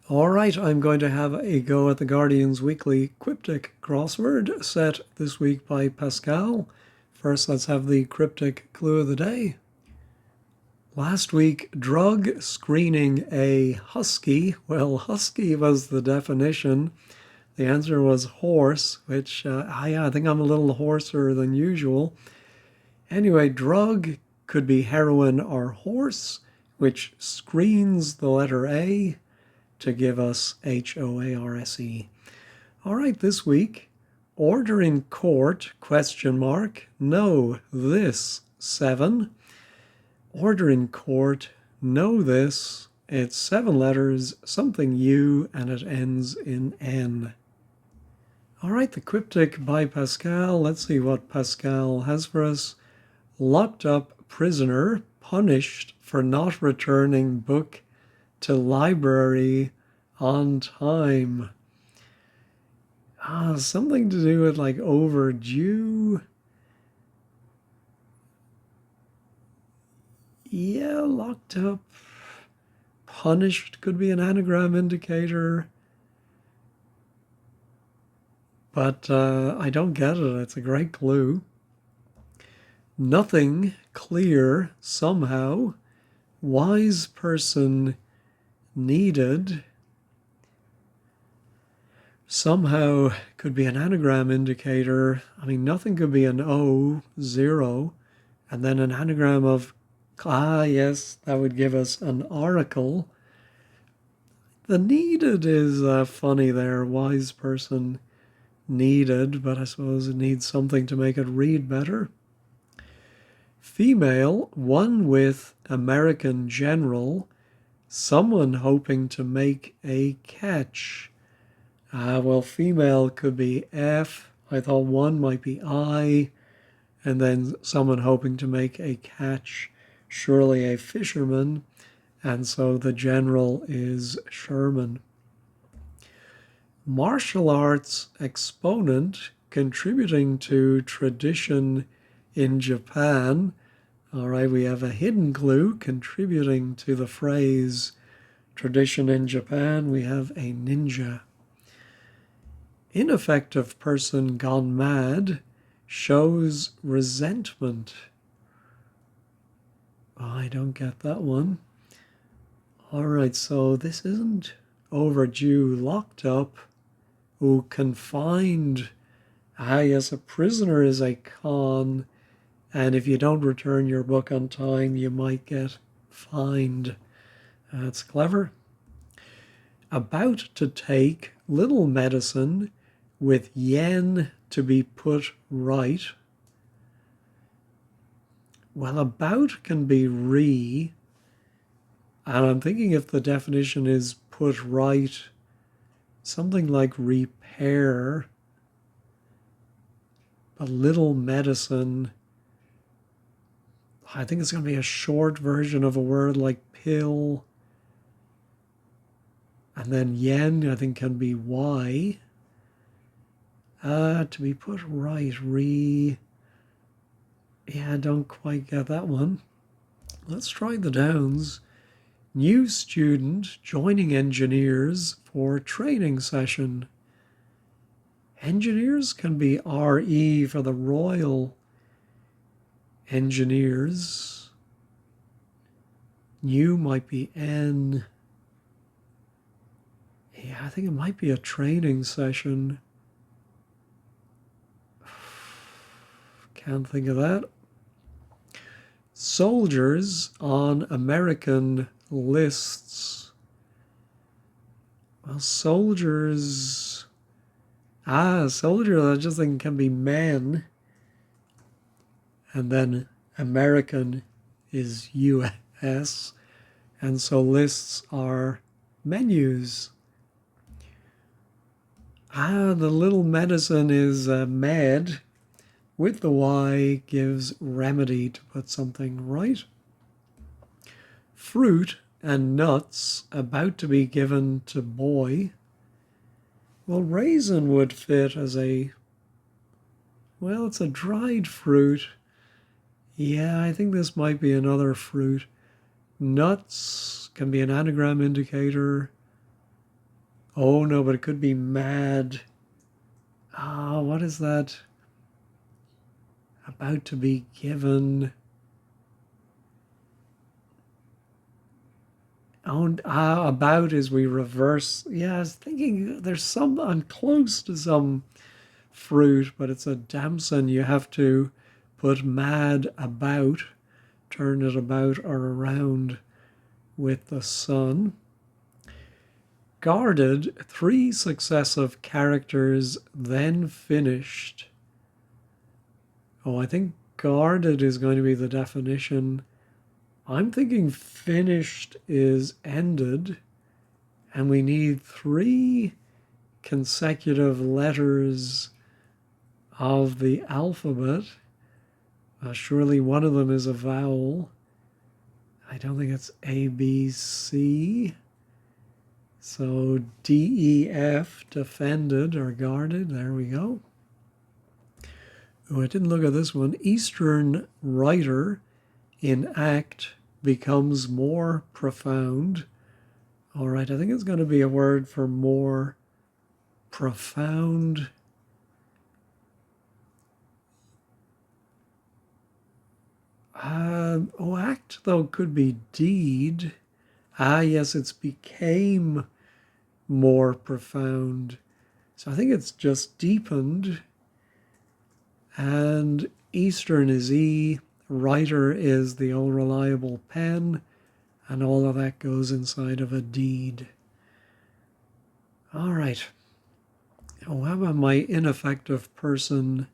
All right, I'm going to have a go at the Guardian's weekly cryptic crossword set this week by Pascal. First, let's have the cryptic clue of the day. Last week, drug screening a husky. Well, husky was the definition. The answer was horse, which I think I'm a little hoarser than usual. Anyway, drug could be heroin or horse, which screens the letter A to give us HOARSE. All right, this week, order in court, ? Know this, 7. Order in court, know this. It's 7 letters, something U, and it ends in N. All right, the cryptic by Pascal. Let's see what Pascal has for us. Locked up prisoner, punished for not returning book to library on time. Something to do with like overdue. Yeah, locked up. Punished could be an anagram indicator. But I don't get it. It's a great clue. Nothing clear somehow. Wise person needed. Somehow could be an anagram indicator. I mean, nothing could be an O, 0, and then an anagram of, yes, that would give us an oracle. The needed is funny there, wise person needed, but I suppose it needs something to make it read better. Female, one with American general, someone hoping to make a catch. Well, female could be F. I thought one might be I. And then someone hoping to make a catch, surely a fisherman. And so the general is Sherman. Martial arts exponent contributing to tradition in Japan. All right, we have a hidden clue contributing to the phrase tradition in Japan. We have a ninja. Ineffective person gone mad shows resentment. I don't get that one. All right, so this isn't overdue, locked up. Confined. Yes, a prisoner is a con, and if you don't return your book on time, you might get fined. That's clever. About to take little medicine with yen to be put right. Well, about can be re, and I'm thinking if the definition is put right, something like repair. But little medicine, I think it's going to be a short version of a word like pill. And then yen, I think, can be Y. To be put right, Yeah, I don't quite get that one. Let's try the downs. New student joining engineers for training session. Engineers can be RE for the Royal Engineers. New might be N. Yeah, I think it might be a training session. Can't think of that. Soldiers on American lists. Well, soldiers. Soldiers, I just think can be men. And then American is US. And so lists are menus. The little medicine is med. With the Y gives remedy to put something right. Fruit and nuts about to be given to boy. Well, raisin would fit as it's a dried fruit. Yeah, I think this might be another fruit. Nuts can be an anagram indicator. Oh no, but it could be mad. Ah, what is that? About to be given. Oh, about is we reverse. Yeah, I was thinking there's some, I'm close to some fruit, but it's a damson. You have to put mad about, turn it about or around with the sun. Guarded, 3 successive characters, then finished. Oh, I think guarded is going to be the definition. I'm thinking finished is ended, and we need 3 consecutive letters of the alphabet. Surely one of them is a vowel. I don't think it's A, B, C. So D, E, F, defended or guarded. There we go. Oh, I didn't look at this one. Eastern writer in act becomes more profound. All right, I think it's going to be a word for more profound. Act, though, could be deed. Ah, yes, it's became more profound. So I think it's just deepened. And Eastern is E, writer is the old reliable pen, and all of that goes inside of a deed. All right. Oh, how about my ineffective person?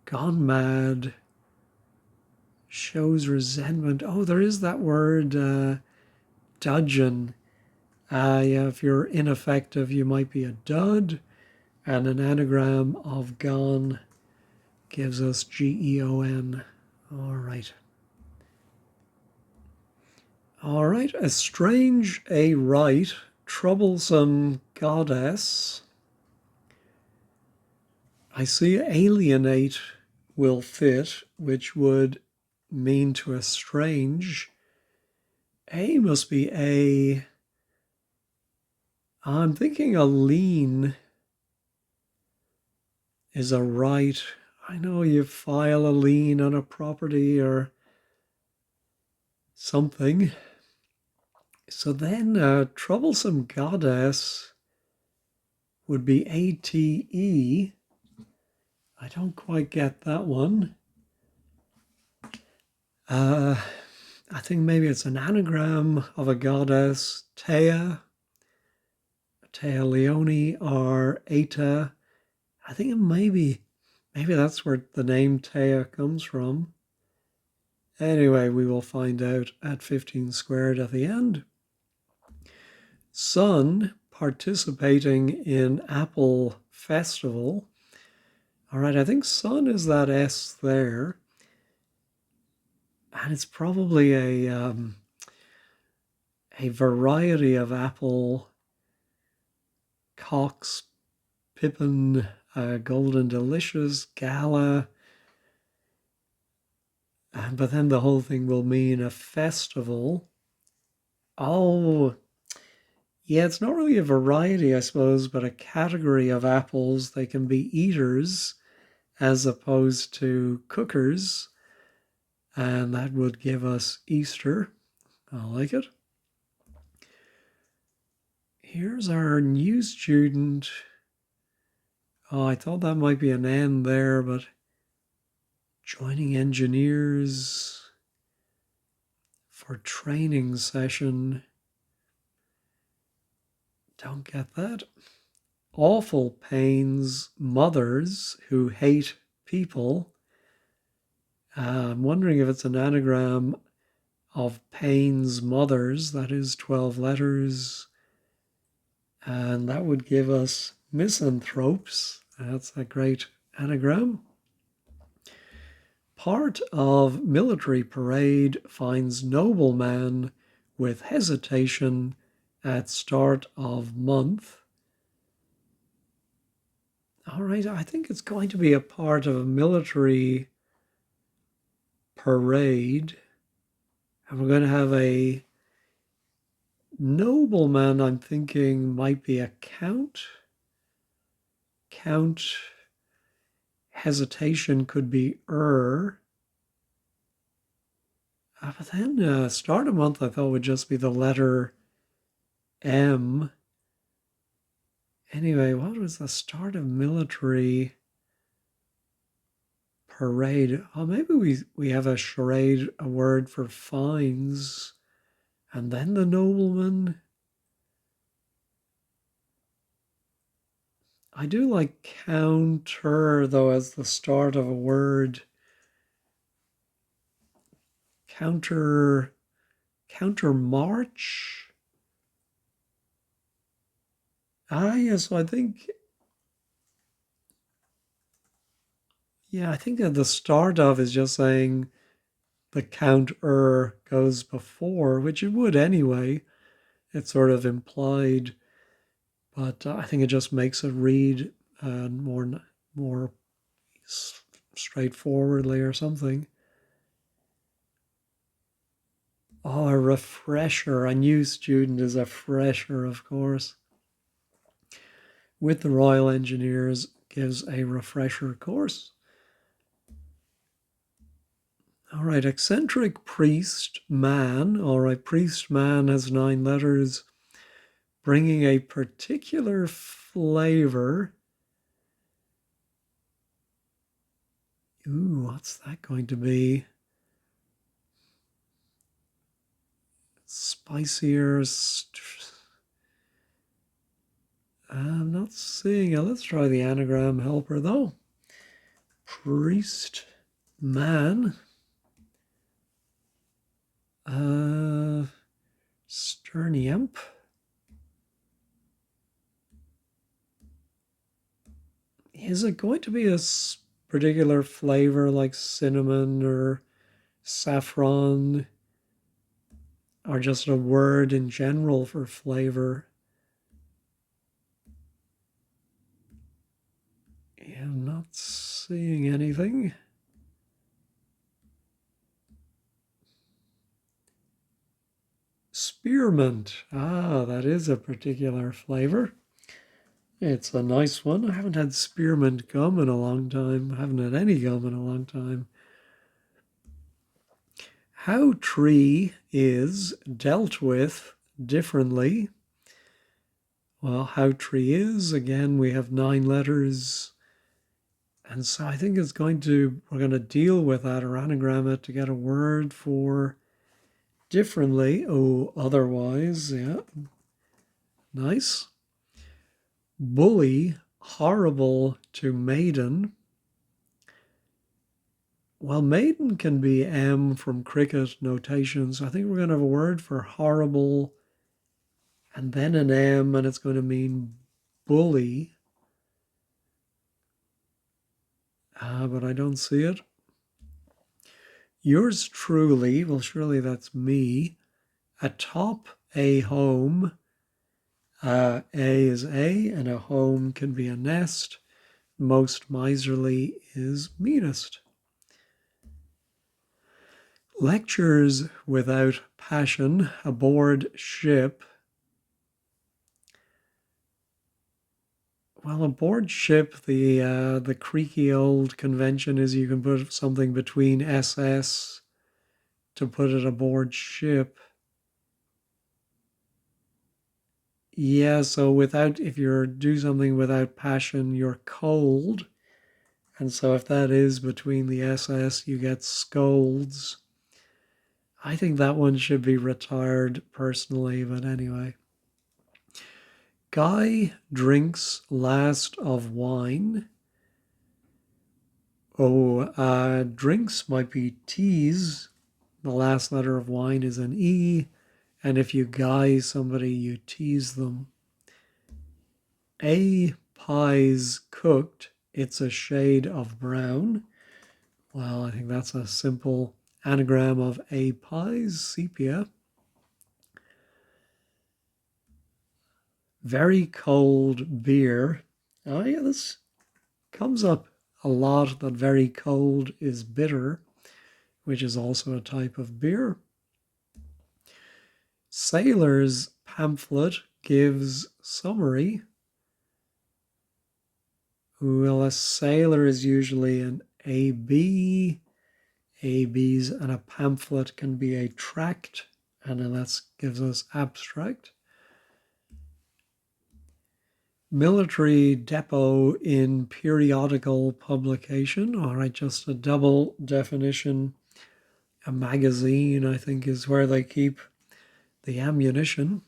Gone mad. Shows resentment. Oh, there is that word, dudgeon. Yeah, if you're ineffective, you might be a dud. And an anagram of gone gives us Geon. All right. All right. Estrange a right, troublesome goddess. I see alienate will fit, which would mean to estrange. A must be a. I'm thinking a lien is a right. I know you file a lien on a property or something. So then troublesome goddess would be ATE. I don't quite get that one. I think maybe it's an anagram of a goddess, Tea Leone, or Eta. I think it maybe that's where the name Tea comes from. Anyway, we will find out at 15 squared at the end. Son participating in Apple Festival. All right, I think son is that S there. And it's probably a variety of apple, Cox, Pippin, Golden Delicious, Gala. But then the whole thing will mean a festival. Oh, yeah, it's not really a variety, I suppose, but a category of apples. They can be eaters as opposed to cookers. And that would give us Easter. I like it. Here's our new student. Oh, I thought that might be an N there, but joining engineers for training session. Don't get that. Awful pains, mothers who hate people. I'm wondering if it's an anagram of pains, mothers, that is 12 letters. And that would give us misanthropes. That's a great anagram. Part of military parade finds nobleman with hesitation at start of month. All right, I think it's going to be a part of a military parade. And we're going to have a Nobleman, I'm thinking, might be a count. Count. Hesitation could be but then start of month I thought would just be the letter M. Anyway, what was the start of military parade? Oh, maybe we have a charade, a word for fines, and then the nobleman. I do like counter, though, as the start of a word. Counter march. Yes, I think, yeah, I think at the start of is just saying the counter goes before, which it would anyway. It's sort of implied, but I think it just makes it read more straightforwardly or something. Oh, a refresher. A new student is a fresher, of course. With the Royal Engineers gives a refresher course. All right, eccentric priest man. All right, priest man has 9 letters, bringing a particular flavor. Ooh, what's that going to be? Spicier. I'm not seeing it. Let's try the anagram helper though. Priest man. Sterniamp. Is it going to be a particular flavor like cinnamon or saffron, or just a word in general for flavor? Yeah, I'm not seeing anything. Spearmint. That is a particular flavor. It's a nice one. I haven't had spearmint gum in a long time. I haven't had any gum in a long time. How tree is dealt with differently. Well, how tree is, again, we have 9 letters. And so I think we're going to deal with that or anagram it to get a word for differently. Oh, otherwise, yeah. Nice. Bully, horrible to maiden. Well, maiden can be M from cricket notations. I think we're going to have a word for horrible and then an M, and it's going to mean bully. But I don't see it. Yours truly, well, surely that's me. Atop a home. A is A, and a home can be a nest. Most miserly is meanest. Lectures without passion aboard ship. Well, aboard ship, the creaky old convention is you can put something between SS to put it aboard ship. Yeah, so if you do something without passion, you're cold. And so if that is between the SS, you get scolds. I think that one should be retired personally, but anyway. Guy drinks last of wine. Oh, drinks might be teas. The last letter of wine is an E. And if you guy somebody, you tease them. A pie's cooked. It's a shade of brown. Well, I think that's a simple anagram of a pies, sepia. Very cold beer. Oh yeah, this comes up a lot, that very cold is bitter, which is also a type of beer. Sailor's pamphlet gives summary. Well, a sailor is usually an AB. ABs and a pamphlet can be a tract, and then that gives us abstract. Military depot in periodical publication. All right, just a double definition. A magazine, I think, is where they keep the ammunition.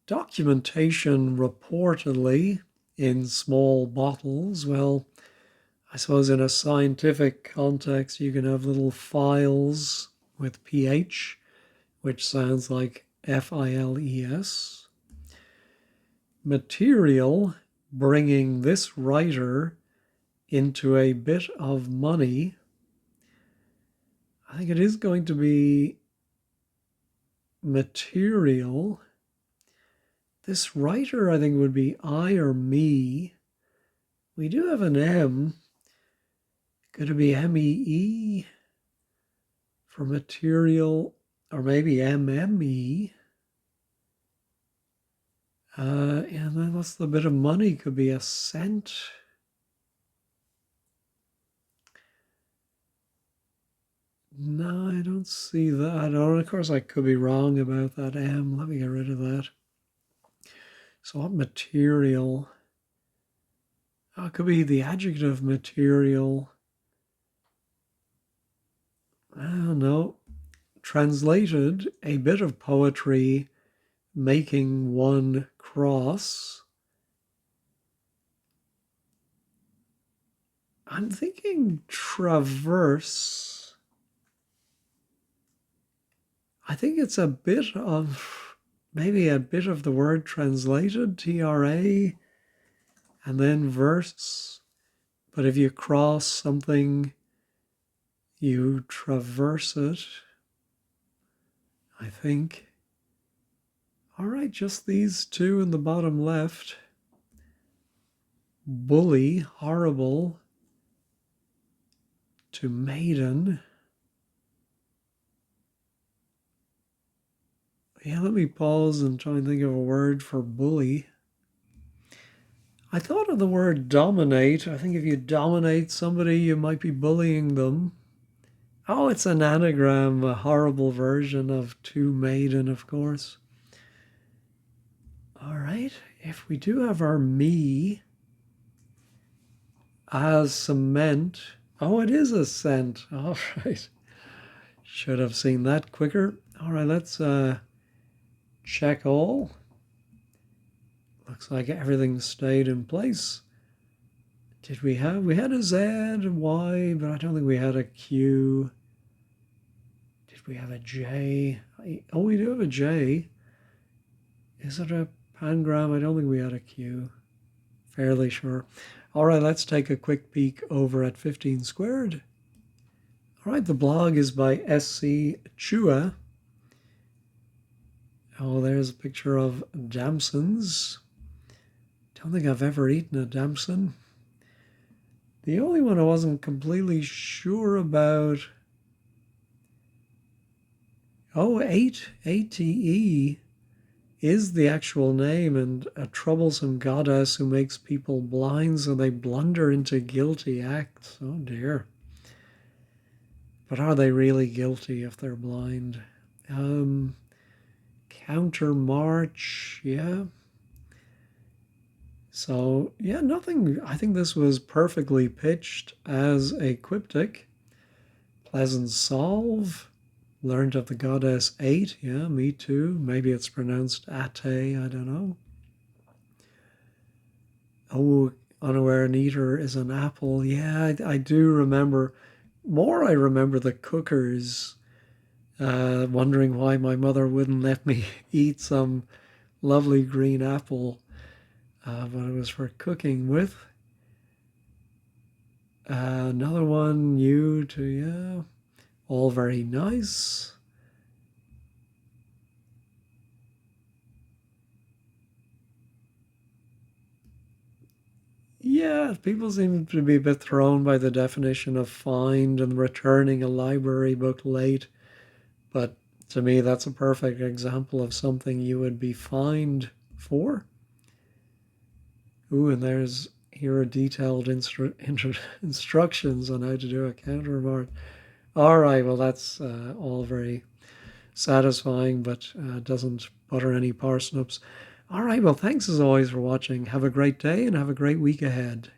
Documentation reportedly in small bottles. Well, I suppose in a scientific context, you can have little files with PH, which sounds like FILES. Material bringing this writer into a bit of money. I think it is going to be material. This writer, I think, would be I or me. We do have an M. Could it be MEE for material, or maybe MME? And then what's the bit of money? Could be a cent. No, I don't see that. Of course, I could be wrong about that M. Let me get rid of that. So what material? Oh, it could be the adjective material. I don't know. Translated, a bit of poetry making one cross. I'm thinking traverse. I think it's a bit of, maybe a bit of the word translated, TRA, and then verse. But if you cross something, you traverse it, I think. All right, just these two in the bottom left. Bully, horrible, to maiden. Yeah, let me pause and try and think of a word for bully. I thought of the word dominate. I think if you dominate somebody, you might be bullying them. Oh, it's an anagram, a horrible version of to maiden, of course. All right, if we do have our me as cement. Oh, it is a cent. All right. Should have seen that quicker. All right, let's check all. Looks like everything stayed in place. Did we had a Z, a Y, but I don't think we had a Q. Did we have a J? Oh, we do have a J. Is it a pangram? I don't think we had a Q. Fairly sure. All right, let's take a quick peek over at 15 Squared. All right, the blog is by SC Chua. Oh, there's a picture of damsons. Don't think I've ever eaten a damson. The only one I wasn't completely sure about. Oh, 8, ATE is the actual name, and a troublesome goddess who makes people blind so they blunder into guilty acts. Oh dear. But are they really guilty if they're blind? Counter march, yeah. So, yeah, nothing. I think this was perfectly pitched as a quiptic. Pleasant solve. Learned of the goddess 8. Yeah, me too. Maybe it's pronounced Ate, I don't know. Oh, unaware eater is an apple. Yeah, I do remember. I remember the cookers wondering why my mother wouldn't let me eat some lovely green apple. But it was for cooking with. Another one, new to, yeah, all very nice. Yeah, people seem to be a bit thrown by the definition of find and returning a library book late. But To me, that's a perfect example of something you would be fined for. Ooh, and there's here are detailed instructions on how to do a counterpart. All right, well, that's all very satisfying, but doesn't butter any parsnips. All right, well, thanks as always for watching. Have a great day and have a great week ahead.